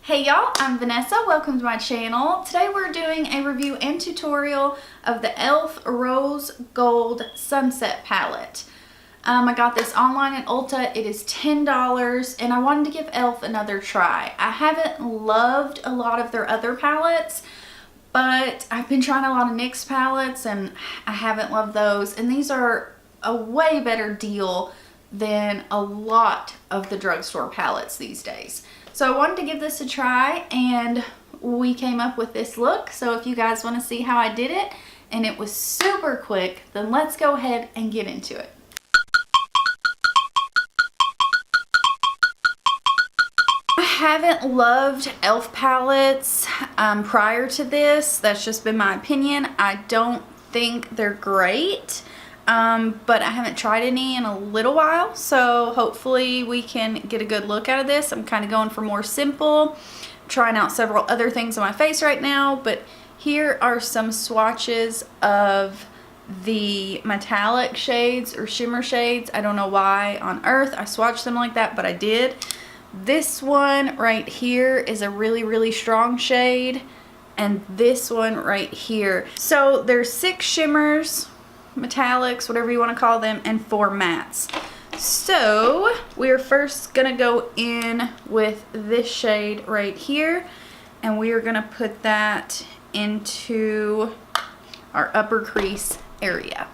Hey y'all, I'm Vanessa. Welcome to my channel. Today we're doing a review and tutorial of the e.l.f. Rose Gold Sunset Palette. I got this online at Ulta. It is $10 and I wanted to give e.l.f. another try. I haven't loved a lot of their other palettes, but I've been trying a lot of NYX palettes and I haven't loved those. And these are a way better deal than a lot of the drugstore palettes these days. So I wanted to give this a try and we came up with this look. So if you guys want to see how I did it, and it was super quick, then let's go ahead and get into it. I haven't loved e.l.f. palettes prior to this. That's just been my opinion. I don't think they're great. But I haven't tried any in a little while, so hopefully we can get a good look out of this. I'm kind of going for more simple. I'm trying out several other things on my face right now, but here are some swatches of the metallic shades or shimmer shades. I don't know why on earth I swatched them like that, but I did. This one right here is a really strong shade, and this one right here. So there's 6 shimmers, metallics, whatever you want to call them, and 4 mattes. So we're first gonna go in with this shade right here, and we are gonna put that into our upper crease area.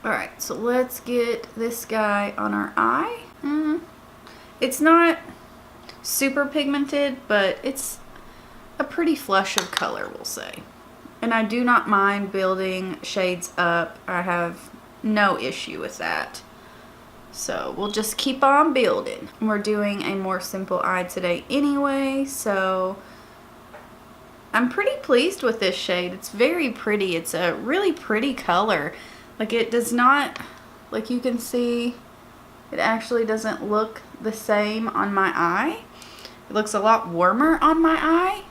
All right, so let's get this guy on our eye. It's not super pigmented, but it's a pretty flush of color, we'll say. And I do not mind building shades up. I have no issue with that. So we'll just keep on building. We're doing a more simple eye today anyway, so I'm pretty pleased with this shade. It's very pretty. It's a really pretty color. Like, it does not, like you can see, it actually doesn't look the same on my eye. It looks a lot warmer on my eye.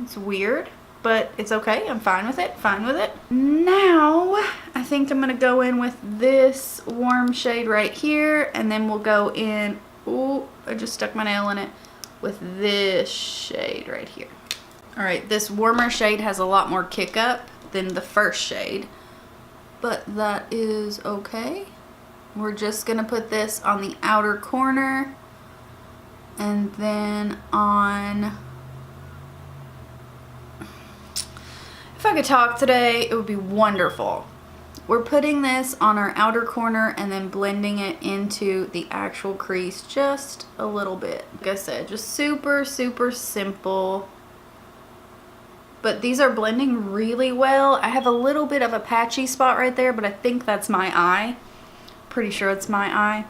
It's weird, but it's okay. I'm fine with it. Fine with it. Now, I think I'm going to go in with this warm shade right here, and then we'll go in, ooh, I just stuck my nail in it, with this shade right here. All right, this warmer shade has a lot more kick up than the first shade, but that is okay. We're just going to put this on the outer corner, and then on... If I could talk today, it would be wonderful. We're putting this on our outer corner and then blending it into the actual crease just a little bit. Like I said, just super simple. But these are blending really well. I have a little bit of a patchy spot right there, but I think that's my eye. Pretty sure it's my eye.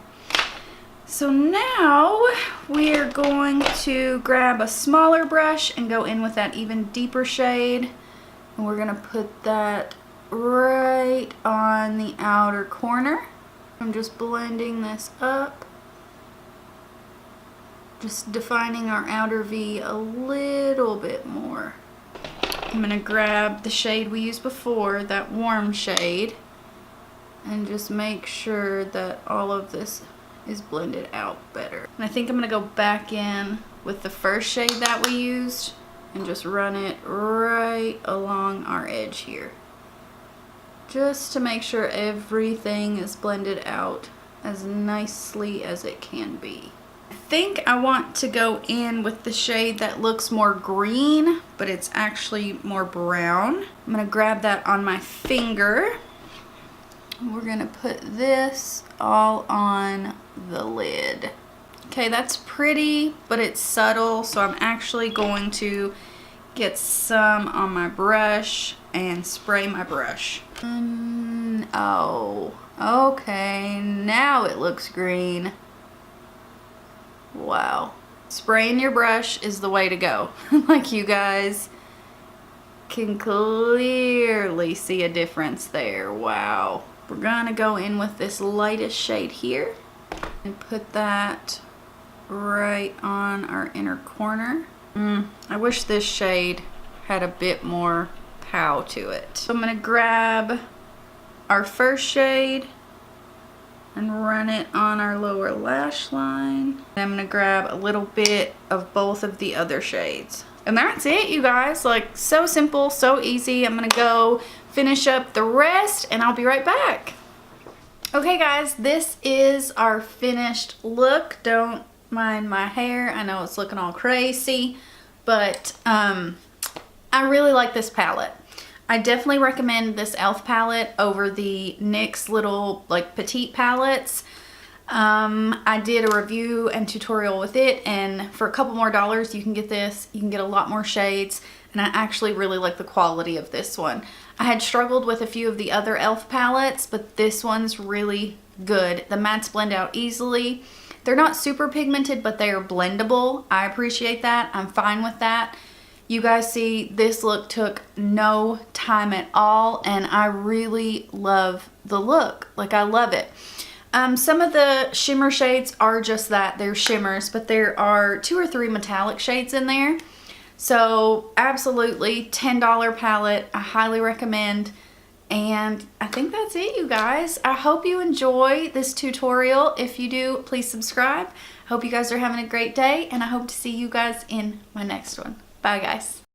So now we're going to grab a smaller brush and go in with that even deeper shade. And we're gonna put that right on the outer corner. I'm just blending this up. Just defining our outer V a little bit more. I'm gonna grab the shade we used before, that warm shade, and just make sure that all of this is blended out better. And I think I'm gonna go back in with the first shade that we used and just run it right along our edge here, just to make sure everything is blended out as nicely as it can be. I think I want to go in with the shade that looks more green, but it's actually more brown. I'm gonna grab that on my finger. We're gonna put this all on the lid. Okay, that's pretty, but it's subtle, so I'm actually going to get some on my brush and spray my brush. Oh, okay, now it looks green. Wow. Spraying your brush is the way to go. Like, you guys can clearly see a difference there. Wow. We're gonna go in with this lightest shade here and put that right on our inner corner. I wish this shade had a bit more pow to it. So I'm gonna grab our first shade and run it on our lower lash line. I'm gonna grab a little bit of both of the other shades. And that's it, you guys. Like, so simple, so easy. I'm gonna go finish up the rest and I'll be right back. Okay guys, this is our finished look. Don't mind my hair. I know it's looking all crazy, but I really like this palette. I definitely recommend this e.l.f. palette over the NYX little like petite palettes. I did a review and tutorial with it, and for a couple more dollars you can get this. You can get a lot more shades, and I actually really like the quality of this one. I had struggled with a few of the other e.l.f. palettes, but this one's really good. The mattes blend out easily. They're not super pigmented, but they are blendable. I appreciate that. I'm fine with that. You guys see, this look took no time at all, and I really love the look. Like, I love it. Some of the shimmer shades are just that. They're shimmers, but there are 2 or 3 metallic shades in there. So absolutely $10 palette. I highly recommend. And I think that's it, you guys. I hope you enjoy this tutorial. If you do, please subscribe. I hope you guys are having a great day, and I hope to see you guys in my next one. Bye, guys.